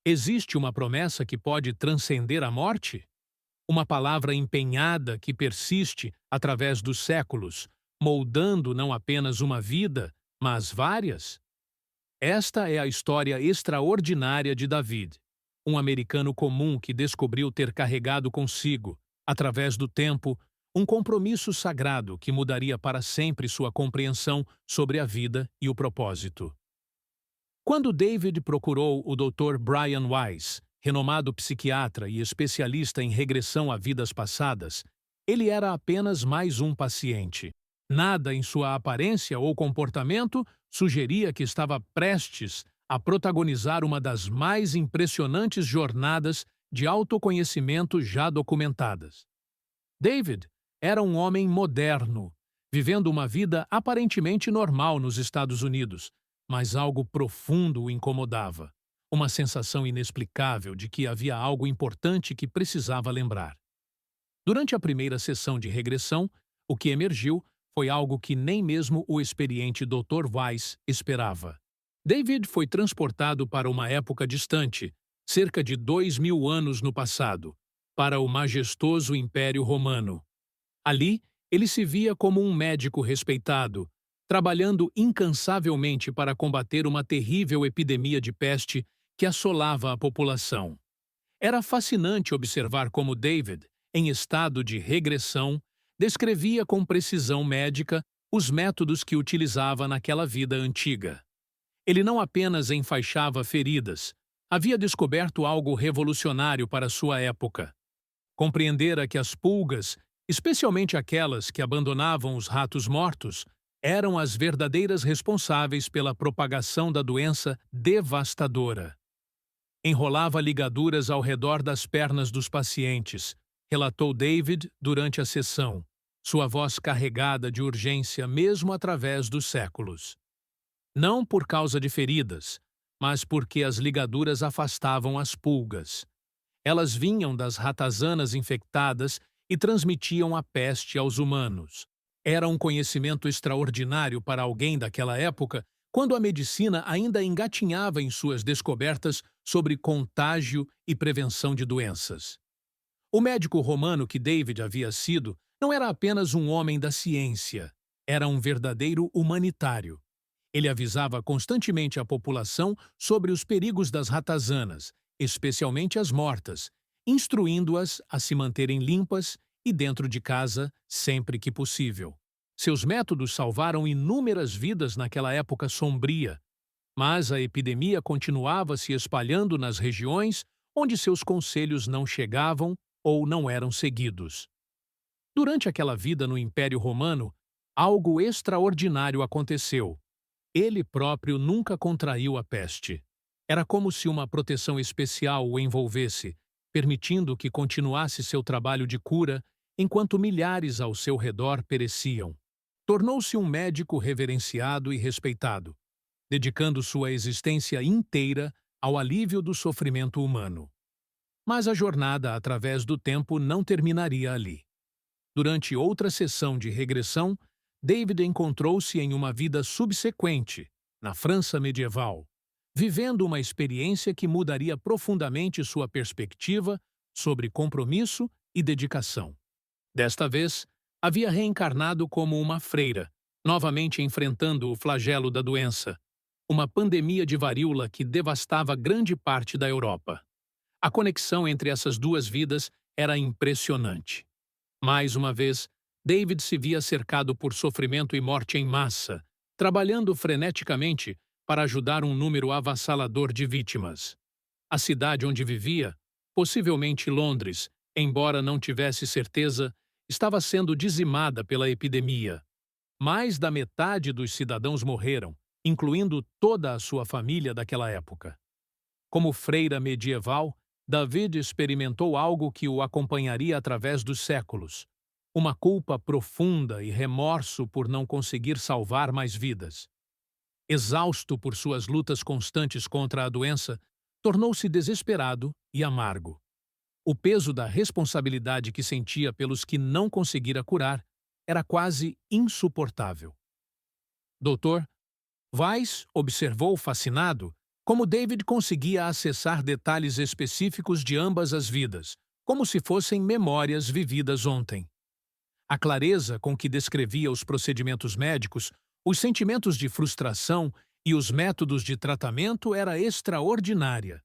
Existe uma promessa que pode transcender a morte? Uma palavra empenhada que persiste através dos séculos, moldando não apenas uma vida, mas várias? Esta é a história extraordinária de David, um americano comum que descobriu ter carregado consigo, através do tempo, um compromisso sagrado que mudaria para sempre sua compreensão sobre a vida e o propósito. Quando David procurou o Dr. Brian Weiss, renomado psiquiatra e especialista em regressão a vidas passadas, ele era apenas mais um paciente. Nada em sua aparência ou comportamento sugeria que estava prestes a protagonizar uma das mais impressionantes jornadas de autoconhecimento já documentadas. David era um homem moderno, vivendo uma vida aparentemente normal nos Estados Unidos, mas algo profundo o incomodava, uma sensação inexplicável de que havia algo importante que precisava lembrar. Durante a primeira sessão de regressão, o que emergiu foi algo que nem mesmo o experiente Dr. Weiss esperava. David foi transportado para uma época distante, cerca de 2000 anos no passado, para o majestoso Império Romano. Ali, ele se via como um médico respeitado, trabalhando incansavelmente para combater uma terrível epidemia de peste que assolava a população. Era fascinante observar como David, em estado de regressão, descrevia com precisão médica os métodos que utilizava naquela vida antiga. Ele não apenas enfaixava feridas, havia descoberto algo revolucionário para sua época. Compreendera que as pulgas, especialmente aquelas que abandonavam os ratos mortos, eram as verdadeiras responsáveis pela propagação da doença devastadora. Enrolava ligaduras ao redor das pernas dos pacientes, relatou David durante a sessão, sua voz carregada de urgência mesmo através dos séculos. Não por causa de feridas, mas porque as ligaduras afastavam as pulgas. Elas vinham das ratazanas infectadas e transmitiam a peste aos humanos. Era um conhecimento extraordinário para alguém daquela época, quando a medicina ainda engatinhava em suas descobertas sobre contágio e prevenção de doenças. O médico romano que David havia sido não era apenas um homem da ciência, era um verdadeiro humanitário. Ele avisava constantemente a população sobre os perigos das ratazanas, especialmente as mortas, instruindo-as a se manterem limpas e dentro de casa sempre que possível. Seus métodos salvaram inúmeras vidas naquela época sombria, mas a epidemia continuava se espalhando nas regiões onde seus conselhos não chegavam ou não eram seguidos. Durante aquela vida no Império Romano, algo extraordinário aconteceu. Ele próprio nunca contraiu a peste. Era como se uma proteção especial o envolvesse, permitindo que continuasse seu trabalho de cura enquanto milhares ao seu redor pereciam. Tornou-se um médico reverenciado e respeitado, dedicando sua existência inteira ao alívio do sofrimento humano. Mas a jornada através do tempo não terminaria ali. Durante outra sessão de regressão, David encontrou-se em uma vida subsequente, na França medieval, vivendo uma experiência que mudaria profundamente sua perspectiva sobre compromisso e dedicação. Desta vez, havia reencarnado como uma freira, novamente enfrentando o flagelo da doença, uma pandemia de varíola que devastava grande parte da Europa. A conexão entre essas duas vidas era impressionante. Mais uma vez, David se via cercado por sofrimento e morte em massa, trabalhando freneticamente para ajudar um número avassalador de vítimas. A cidade onde vivia, possivelmente Londres, embora não tivesse certeza, estava sendo dizimada pela epidemia. Mais da metade dos cidadãos morreram, incluindo toda a sua família daquela época. Como freira medieval, David experimentou algo que o acompanharia através dos séculos: uma culpa profunda e remorso por não conseguir salvar mais vidas. Exausto por suas lutas constantes contra a doença, tornou-se desesperado e amargo. O peso da responsabilidade que sentia pelos que não conseguira curar era quase insuportável. Doutor, Weiss observou fascinado Como David conseguia acessar detalhes específicos de ambas as vidas, como se fossem memórias vividas ontem. A clareza com que descrevia os procedimentos médicos, os sentimentos de frustração e os métodos de tratamento era extraordinária.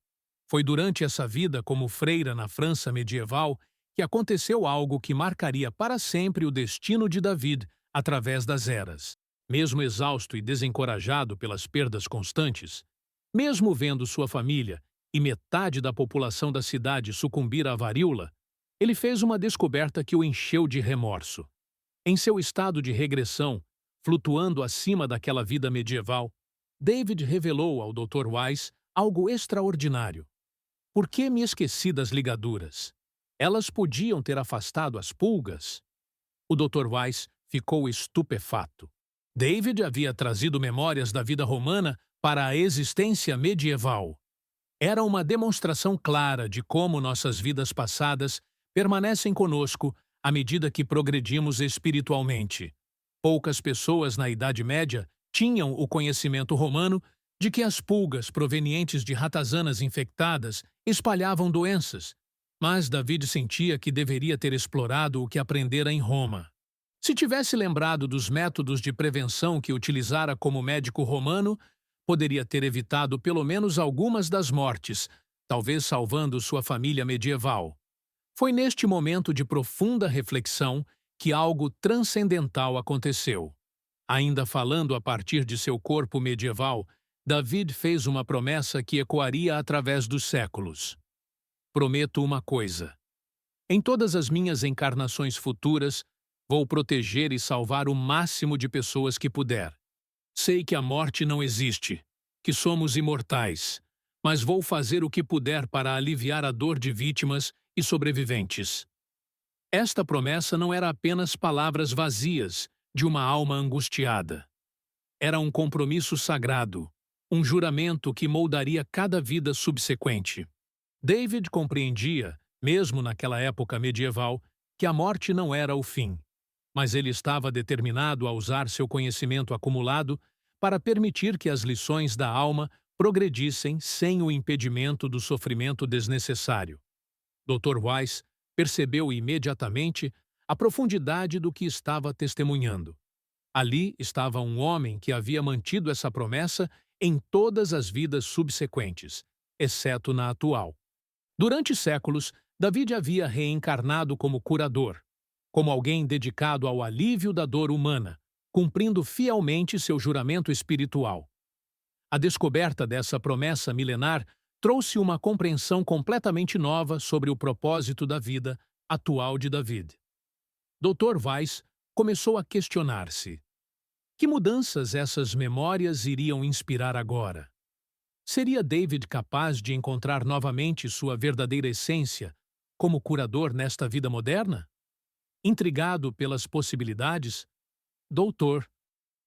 Foi durante essa vida como freira na França medieval que aconteceu algo que marcaria para sempre o destino de David através das eras. Mesmo exausto e desencorajado pelas perdas constantes, mesmo vendo sua família e metade da população da cidade sucumbir à varíola, ele fez uma descoberta que o encheu de remorso. Em seu estado de regressão, flutuando acima daquela vida medieval, David revelou ao Dr. Weiss algo extraordinário. Por que me esqueci das ligaduras? Elas podiam ter afastado as pulgas? O Dr. Weiss ficou estupefato. David havia trazido memórias da vida romana para a existência medieval. Era uma demonstração clara de como nossas vidas passadas permanecem conosco à medida que progredimos espiritualmente. Poucas pessoas na Idade Média tinham o conhecimento romano de que as pulgas provenientes de ratazanas infectadas espalhavam doenças, mas David sentia que deveria ter explorado o que aprendera em Roma. Se tivesse lembrado dos métodos de prevenção que utilizara como médico romano, poderia ter evitado pelo menos algumas das mortes, talvez salvando sua família medieval. Foi neste momento de profunda reflexão que algo transcendental aconteceu. Ainda falando a partir de seu corpo medieval, David fez uma promessa que ecoaria através dos séculos. Prometo uma coisa. Em todas as minhas encarnações futuras, vou proteger e salvar o máximo de pessoas que puder. Sei que a morte não existe, que somos imortais, mas vou fazer o que puder para aliviar a dor de vítimas e sobreviventes. Esta promessa não era apenas palavras vazias de uma alma angustiada. Era um compromisso sagrado, um juramento que moldaria cada vida subsequente. David compreendia, mesmo naquela época medieval, que a morte não era o fim, mas ele estava determinado a usar seu conhecimento acumulado para permitir que as lições da alma progredissem sem o impedimento do sofrimento desnecessário. Dr. Weiss percebeu imediatamente a profundidade do que estava testemunhando. Ali estava um homem que havia mantido essa promessa em todas as vidas subsequentes, exceto na atual. Durante séculos, David havia reencarnado como curador, como alguém dedicado ao alívio da dor humana, cumprindo fielmente seu juramento espiritual. A descoberta dessa promessa milenar trouxe uma compreensão completamente nova sobre o propósito da vida atual de David. Dr. Weiss começou a questionar-se. Que mudanças essas memórias iriam inspirar agora? Seria David capaz de encontrar novamente sua verdadeira essência como curador nesta vida moderna? Intrigado pelas possibilidades, Dr.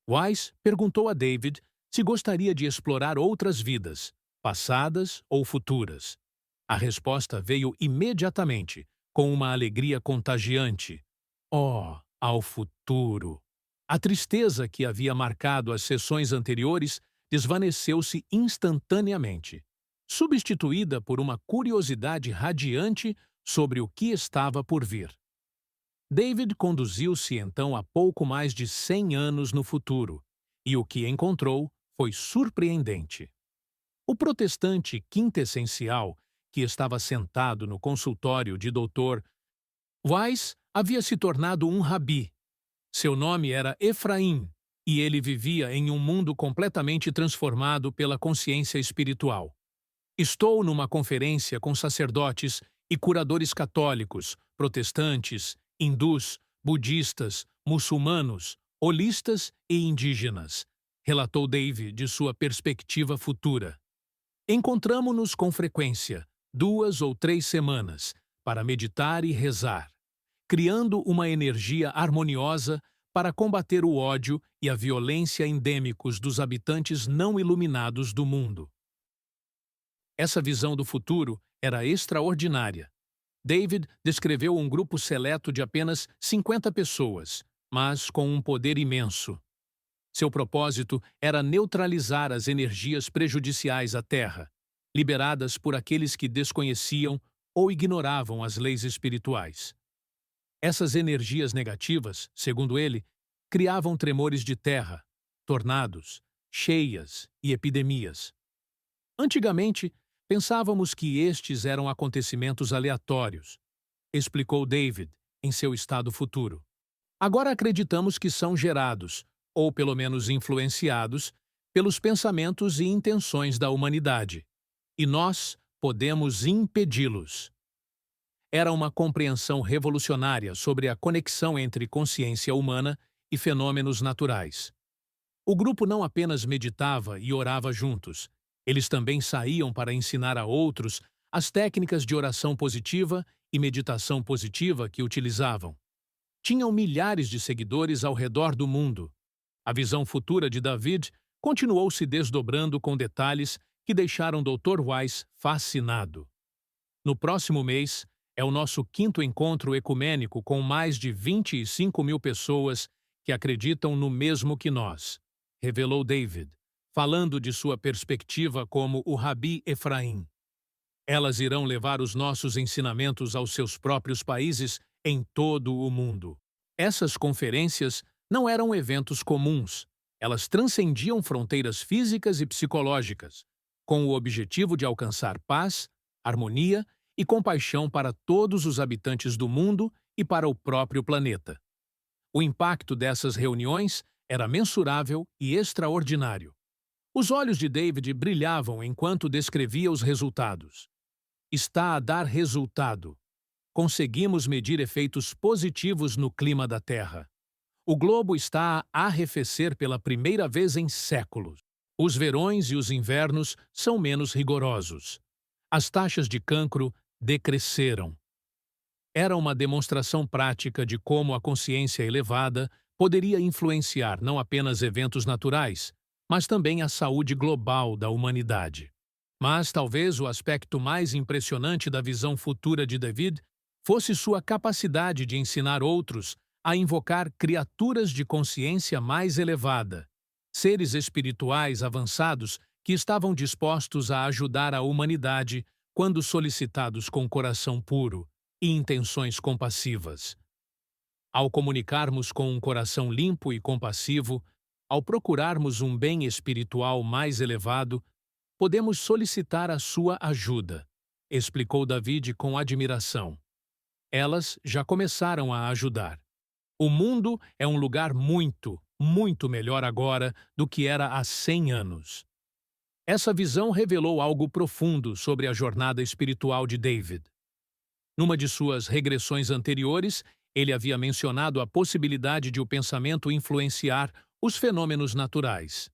Weiss perguntou a David se gostaria de explorar outras vidas, passadas ou futuras. A resposta veio imediatamente, com uma alegria contagiante. Oh, ao futuro! A tristeza que havia marcado as sessões anteriores desvaneceu-se instantaneamente, substituída por uma curiosidade radiante sobre o que estava por vir. David conduziu-se então a pouco mais de 100 anos no futuro, e o que encontrou foi surpreendente. O protestante quintessencial, que estava sentado no consultório de Dr. Weiss, havia se tornado um rabi. Seu nome era Efraim, e ele vivia em um mundo completamente transformado pela consciência espiritual. Estou numa conferência com sacerdotes e curadores católicos, protestantes, hindus, budistas, muçulmanos, holistas e indígenas, relatou David de sua perspectiva futura. Encontramo-nos com frequência, 2 ou 3 semanas, para meditar e rezar, criando uma energia harmoniosa para combater o ódio e a violência endêmicos dos habitantes não iluminados do mundo. Essa visão do futuro era extraordinária. David descreveu um grupo seleto de apenas 50 pessoas, mas com um poder imenso. Seu propósito era neutralizar as energias prejudiciais à Terra, liberadas por aqueles que desconheciam ou ignoravam as leis espirituais. Essas energias negativas, segundo ele, criavam tremores de terra, tornados, cheias e epidemias. Antigamente, pensávamos que estes eram acontecimentos aleatórios, explicou David em seu estado futuro. Agora acreditamos que são gerados, ou pelo menos influenciados, pelos pensamentos e intenções da humanidade, e nós podemos impedi-los. Era uma compreensão revolucionária sobre a conexão entre consciência humana e fenômenos naturais. O grupo não apenas meditava e orava juntos, eles também saíam para ensinar a outros as técnicas de oração positiva e meditação positiva que utilizavam. Tinham milhares de seguidores ao redor do mundo. A visão futura de David continuou se desdobrando com detalhes que deixaram Dr. Weiss fascinado. No próximo mês, é o nosso 5º encontro ecumênico com mais de 25 mil pessoas que acreditam no mesmo que nós, revelou David, falando de sua perspectiva como o Rabi Efraim. Elas irão levar os nossos ensinamentos aos seus próprios países em todo o mundo. Essas conferências não eram eventos comuns, elas transcendiam fronteiras físicas e psicológicas, com o objetivo de alcançar paz, harmonia e compaixão para todos os habitantes do mundo e para o próprio planeta. O impacto dessas reuniões era mensurável e extraordinário. Os olhos de David brilhavam enquanto descrevia os resultados. Está a dar resultado. Conseguimos medir efeitos positivos no clima da Terra. O globo está a arrefecer pela primeira vez em séculos. Os verões e os invernos são menos rigorosos. As taxas de cancro decresceram. Era uma demonstração prática de como a consciência elevada poderia influenciar não apenas eventos naturais, mas também a saúde global da humanidade. Mas talvez o aspecto mais impressionante da visão futura de David fosse sua capacidade de ensinar outros a invocar criaturas de consciência mais elevada, seres espirituais avançados que estavam dispostos a ajudar a humanidade quando solicitados com coração puro e intenções compassivas. Ao comunicarmos com um coração limpo e compassivo, ao procurarmos um bem espiritual mais elevado, podemos solicitar a sua ajuda, explicou David com admiração. Elas já começaram a ajudar. O mundo é um lugar muito, muito melhor agora do que era há 100 anos. Essa visão revelou algo profundo sobre a jornada espiritual de David. Numa de suas regressões anteriores, ele havia mencionado a possibilidade de o pensamento influenciar os fenômenos naturais.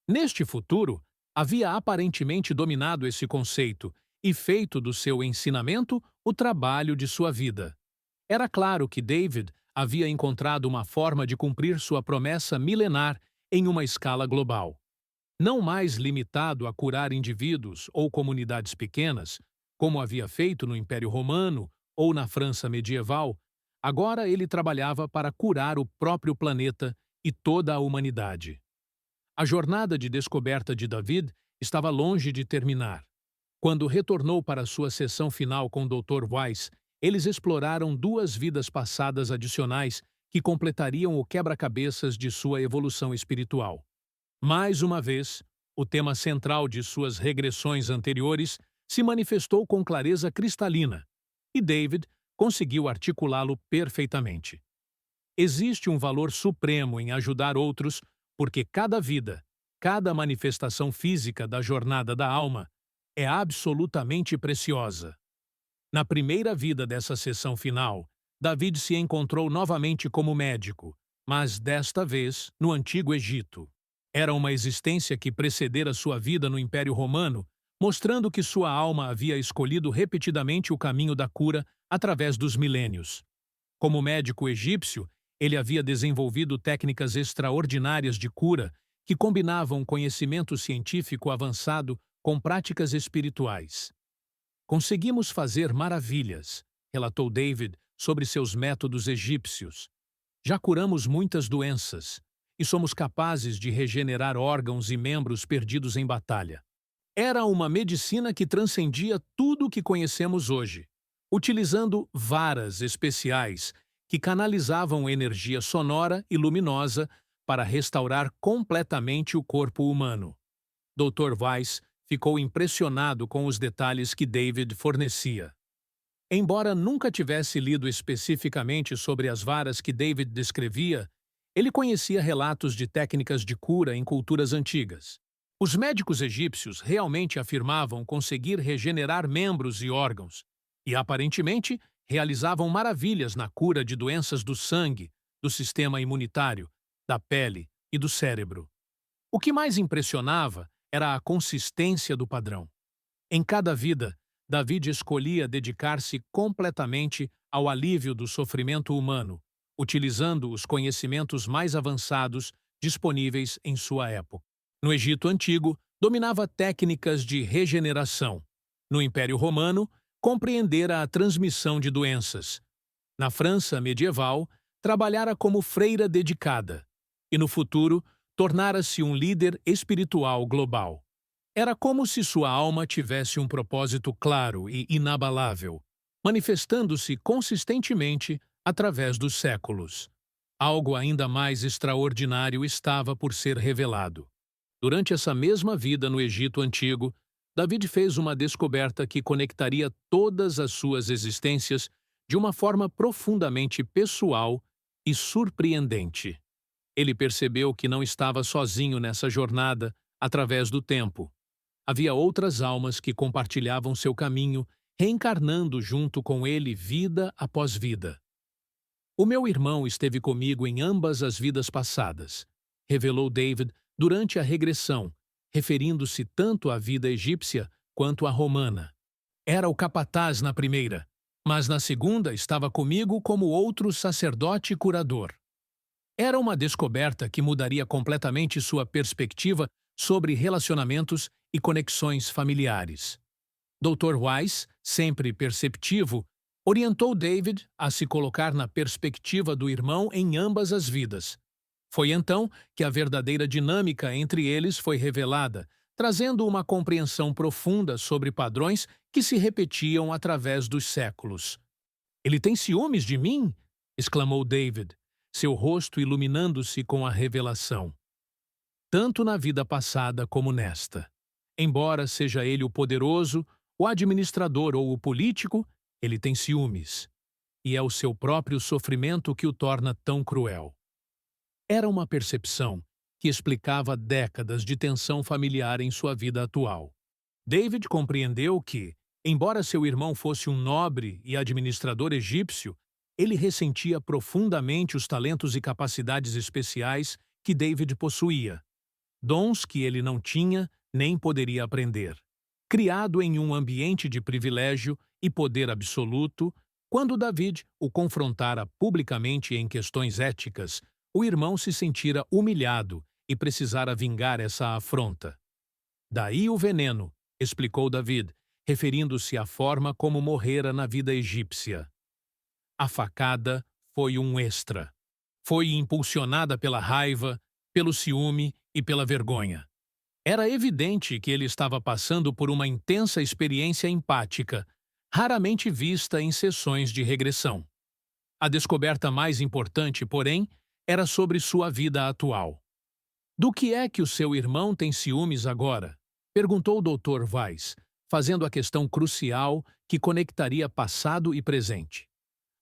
Neste futuro, havia aparentemente dominado esse conceito e feito do seu ensinamento o trabalho de sua vida. Era claro que David havia encontrado uma forma de cumprir sua promessa milenar em uma escala global. Não mais limitado a curar indivíduos ou comunidades pequenas, como havia feito no Império Romano ou na França medieval, agora ele trabalhava para curar o próprio planeta e toda a humanidade. A jornada de descoberta de David estava longe de terminar. Quando retornou para sua sessão final com Dr. Weiss, eles exploraram 2 vidas passadas adicionais que completariam o quebra-cabeças de sua evolução espiritual. Mais uma vez, o tema central de suas regressões anteriores se manifestou com clareza cristalina, e David conseguiu articulá-lo perfeitamente. Existe um valor supremo em ajudar outros, porque cada vida, cada manifestação física da jornada da alma é absolutamente preciosa. Na primeira vida dessa sessão final, David se encontrou novamente como médico, mas desta vez no Antigo Egito. Era uma existência que precedera sua vida no Império Romano, mostrando que sua alma havia escolhido repetidamente o caminho da cura através dos milênios. Como médico egípcio, ele havia desenvolvido técnicas extraordinárias de cura que combinavam conhecimento científico avançado com práticas espirituais. Conseguimos fazer maravilhas, relatou David sobre seus métodos egípcios. Já curamos muitas doenças, e somos capazes de regenerar órgãos e membros perdidos em batalha. Era uma medicina que transcendia tudo o que conhecemos hoje, utilizando varas especiais que canalizavam energia sonora e luminosa para restaurar completamente o corpo humano. Dr. Weiss ficou impressionado com os detalhes que David fornecia. Embora nunca tivesse lido especificamente sobre as varas que David descrevia, ele conhecia relatos de técnicas de cura em culturas antigas. Os médicos egípcios realmente afirmavam conseguir regenerar membros e órgãos, e aparentemente realizavam maravilhas na cura de doenças do sangue, do sistema imunitário, da pele e do cérebro. O que mais impressionava era a consistência do padrão. Em cada vida, David escolhia dedicar-se completamente ao alívio do sofrimento humano, utilizando os conhecimentos mais avançados disponíveis em sua época. No Egito Antigo, dominava técnicas de regeneração. No Império Romano, compreendera a transmissão de doenças. Na França medieval, trabalhara como freira dedicada. E no futuro, tornara-se um líder espiritual global. Era como se sua alma tivesse um propósito claro e inabalável, manifestando-se consistentemente através dos séculos. Algo ainda mais extraordinário estava por ser revelado. Durante essa mesma vida no Egito Antigo, David fez uma descoberta que conectaria todas as suas existências de uma forma profundamente pessoal e surpreendente. Ele percebeu que não estava sozinho nessa jornada através do tempo. Havia outras almas que compartilhavam seu caminho, reencarnando junto com ele vida após vida. O meu irmão esteve comigo em ambas as vidas passadas, revelou David durante a regressão, referindo-se tanto à vida egípcia quanto à romana. Era o capataz na primeira, mas na segunda estava comigo como outro sacerdote curador. Era uma descoberta que mudaria completamente sua perspectiva sobre relacionamentos e conexões familiares. Dr. Weiss, sempre perceptivo, orientou David a se colocar na perspectiva do irmão em ambas as vidas. Foi então que a verdadeira dinâmica entre eles foi revelada, trazendo uma compreensão profunda sobre padrões que se repetiam através dos séculos. "Ele tem ciúmes de mim?" exclamou David, seu rosto iluminando-se com a revelação. Tanto na vida passada como nesta. Embora seja ele o poderoso, o administrador ou o político, ele tem ciúmes. E é o seu próprio sofrimento que o torna tão cruel. Era uma percepção que explicava décadas de tensão familiar em sua vida atual. David compreendeu que, embora seu irmão fosse um nobre e administrador egípcio, ele ressentia profundamente os talentos e capacidades especiais que David possuía, dons que ele não tinha nem poderia aprender. Criado em um ambiente de privilégio e poder absoluto, quando David o confrontara publicamente em questões éticas, o irmão se sentira humilhado e precisara vingar essa afronta. "Daí o veneno", explicou David, referindo-se à forma como morrera na vida egípcia. A facada foi um extra. Foi impulsionada pela raiva, pelo ciúme e pela vergonha. Era evidente que ele estava passando por uma intensa experiência empática, raramente vista em sessões de regressão. A descoberta mais importante, porém, era sobre sua vida atual. "Do que é que o seu irmão tem ciúmes agora?" perguntou o Dr. Weiss, fazendo a questão crucial que conectaria passado e presente.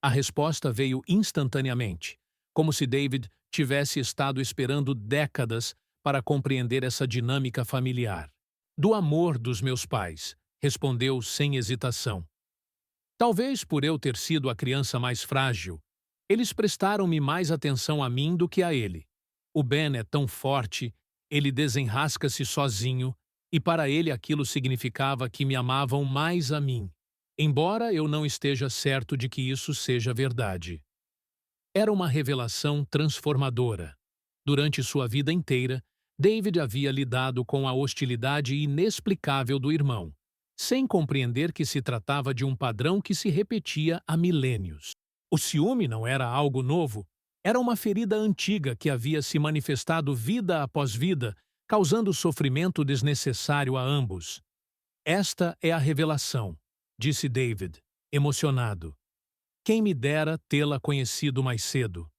A resposta veio instantaneamente, como se David tivesse estado esperando décadas para compreender essa dinâmica familiar. "Do amor dos meus pais", respondeu sem hesitação. "Talvez por eu ter sido a criança mais frágil, eles prestaram-me mais atenção a mim do que a ele. O Ben é tão forte, ele desenrasca-se sozinho, e para ele aquilo significava que me amavam mais a mim, embora eu não esteja certo de que isso seja verdade." Era uma revelação transformadora. Durante sua vida inteira, David havia lidado com a hostilidade inexplicável do irmão, sem compreender que se tratava de um padrão que se repetia há milênios. O ciúme não era algo novo, Era uma ferida antiga que havia se manifestado vida após vida, causando sofrimento desnecessário a ambos. Esta é a revelação, disse David, emocionado. Quem me dera tê-la conhecido mais cedo.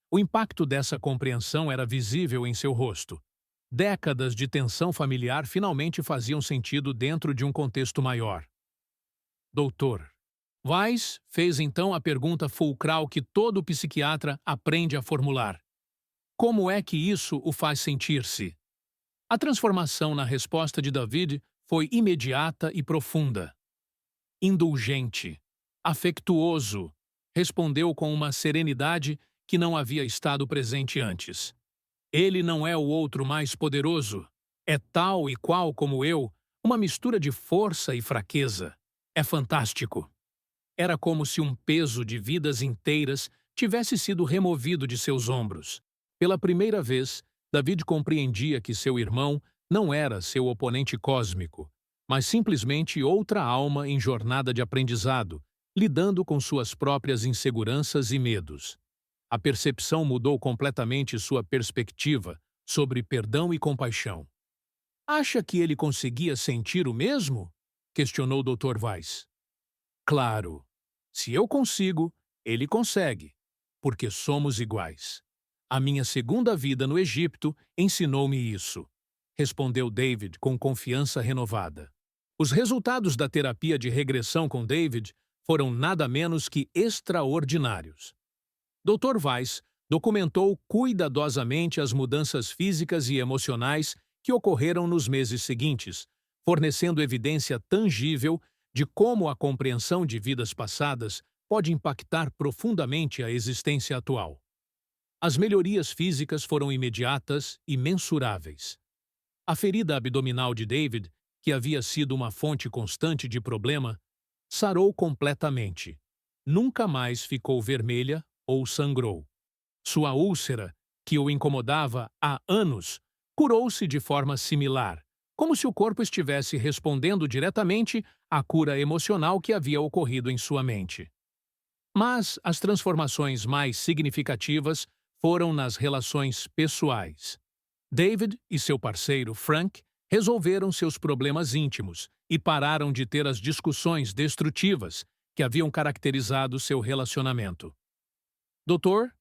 O impacto dessa compreensão era visível em seu rosto. Décadas de tensão familiar finalmente faziam sentido dentro de um contexto maior. Doutor. Weiss fez então a pergunta fulcral que todo psiquiatra aprende a formular. Como é que isso o faz sentir-se? A transformação na resposta de David foi imediata e profunda. Indulgente, afectuoso, respondeu com uma serenidade que não havia estado presente antes. Ele não é o outro mais poderoso. É tal e qual como eu, uma mistura de força e fraqueza. É fantástico. Era como se um peso de vidas inteiras tivesse sido removido de seus ombros. Pela primeira vez, David compreendia que seu irmão não era seu oponente cósmico, mas simplesmente outra alma em jornada de aprendizado, lidando com suas próprias inseguranças e medos. A percepção mudou completamente sua perspectiva sobre perdão e compaixão. Acha que ele conseguia sentir o mesmo? Questionou Dr. Weiss. Claro. Se eu consigo, ele consegue, porque somos iguais. A minha segunda vida no Egito ensinou-me isso, respondeu David com confiança renovada. Os resultados da terapia de regressão com David foram nada menos que extraordinários. Dr. Weiss documentou cuidadosamente as mudanças físicas e emocionais que ocorreram nos meses seguintes, fornecendo evidência tangível de como a compreensão de vidas passadas pode impactar profundamente a existência atual. As melhorias físicas foram imediatas e mensuráveis. A ferida abdominal de David, que havia sido uma fonte constante de problema, sarou completamente. Nunca mais ficou vermelha ou sangrou. Sua úlcera, que o incomodava há anos, curou-se de forma similar, como se o corpo estivesse respondendo diretamente à cura emocional que havia ocorrido em sua mente. Mas as transformações mais significativas foram nas relações pessoais. David e seu parceiro, Frank, resolveram seus problemas íntimos e pararam de ter as discussões destrutivas que haviam caracterizado seu relacionamento. Dr.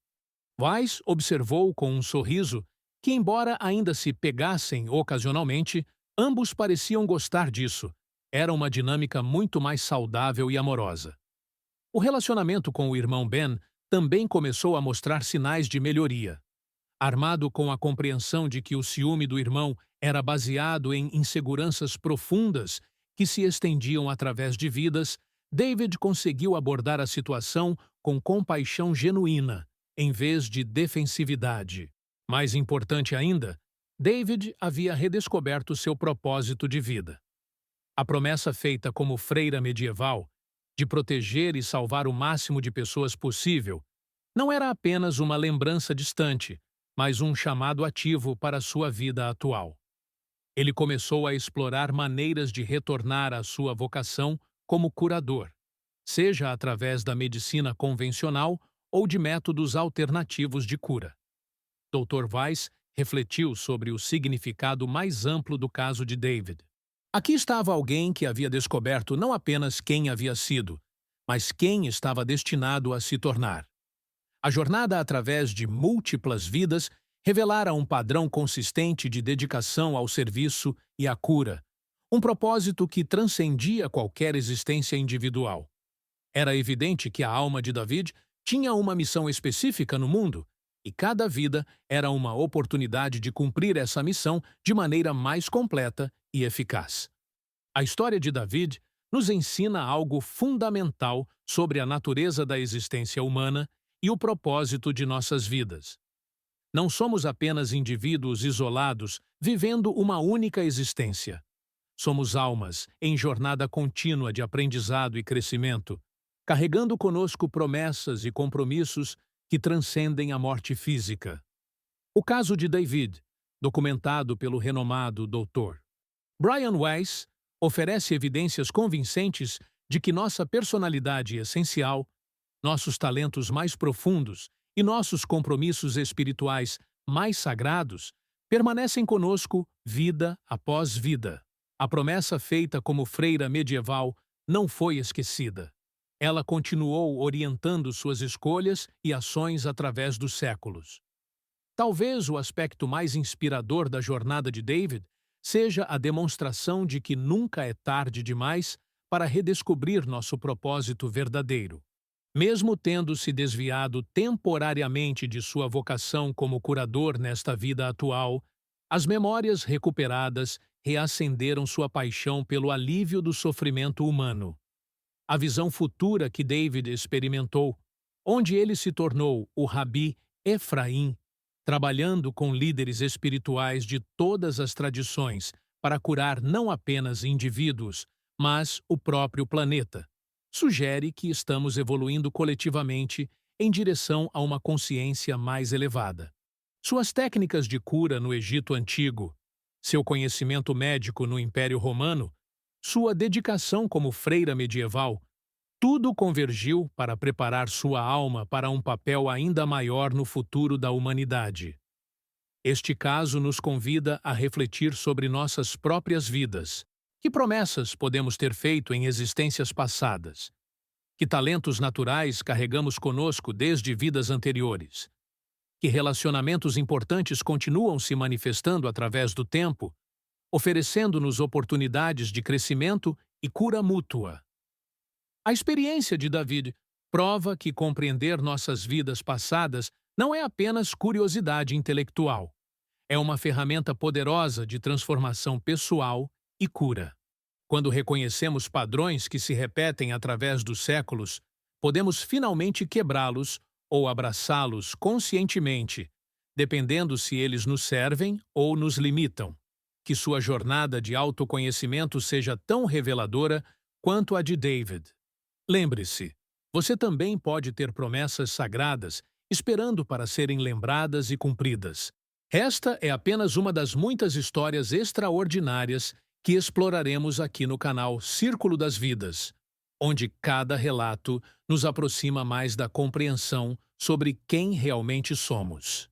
Weiss observou com um sorriso que, embora ainda se pegassem ocasionalmente, ambos pareciam gostar disso. Era uma dinâmica muito mais saudável e amorosa. O relacionamento com o irmão Ben também começou a mostrar sinais de melhoria. Armado com a compreensão de que o ciúme do irmão era baseado em inseguranças profundas que se estendiam através de vidas, David conseguiu abordar a situação com compaixão genuína, em vez de defensividade. Mais importante ainda, David havia redescoberto seu propósito de vida. A promessa feita como freira medieval, de proteger e salvar o máximo de pessoas possível, não era apenas uma lembrança distante, mas um chamado ativo para sua vida atual. Ele começou a explorar maneiras de retornar à sua vocação como curador, seja através da medicina convencional ou de métodos alternativos de cura. Dr. Weiss refletiu sobre o significado mais amplo do caso de David. Aqui estava alguém que havia descoberto não apenas quem havia sido, mas quem estava destinado a se tornar. A jornada através de múltiplas vidas revelara um padrão consistente de dedicação ao serviço e à cura, um propósito que transcendia qualquer existência individual. Era evidente que a alma de David tinha uma missão específica no mundo, e cada vida era uma oportunidade de cumprir essa missão de maneira mais completa e eficaz. A história de David nos ensina algo fundamental sobre a natureza da existência humana e o propósito de nossas vidas. Não somos apenas indivíduos isolados vivendo uma única existência. Somos almas em jornada contínua de aprendizado e crescimento, carregando conosco promessas e compromissos que transcendem a morte física. O caso de David, documentado pelo renomado Dr. Brian Weiss, oferece evidências convincentes de que nossa personalidade essencial, nossos talentos mais profundos e nossos compromissos espirituais mais sagrados permanecem conosco vida após vida. A promessa feita como freira medieval não foi esquecida. Ela continuou orientando suas escolhas e ações através dos séculos. Talvez o aspecto mais inspirador da jornada de David seja a demonstração de que nunca é tarde demais para redescobrir nosso propósito verdadeiro. Mesmo tendo se desviado temporariamente de sua vocação como curador nesta vida atual, as memórias recuperadas reacenderam sua paixão pelo alívio do sofrimento humano. A visão futura que David experimentou, onde ele se tornou o Rabi Efraim, trabalhando com líderes espirituais de todas as tradições para curar não apenas indivíduos, mas o próprio planeta, sugere que estamos evoluindo coletivamente em direção a uma consciência mais elevada. Suas técnicas de cura no Egito Antigo, seu conhecimento médico no Império Romano, sua dedicação como freira medieval, tudo convergiu para preparar sua alma para um papel ainda maior no futuro da humanidade. Este caso nos convida a refletir sobre nossas próprias vidas. Que promessas podemos ter feito em existências passadas? Que talentos naturais carregamos conosco desde vidas anteriores? Que relacionamentos importantes continuam se manifestando através do tempo, oferecendo-nos oportunidades de crescimento e cura mútua? A experiência de David prova que compreender nossas vidas passadas não é apenas curiosidade intelectual. É uma ferramenta poderosa de transformação pessoal e cura. Quando reconhecemos padrões que se repetem através dos séculos, podemos finalmente quebrá-los ou abraçá-los conscientemente, dependendo se eles nos servem ou nos limitam. Que sua jornada de autoconhecimento seja tão reveladora quanto a de David. Lembre-se, você também pode ter promessas sagradas esperando para serem lembradas e cumpridas. Esta é apenas uma das muitas histórias extraordinárias que exploraremos aqui no canal Círculo das Vidas, onde cada relato nos aproxima mais da compreensão sobre quem realmente somos.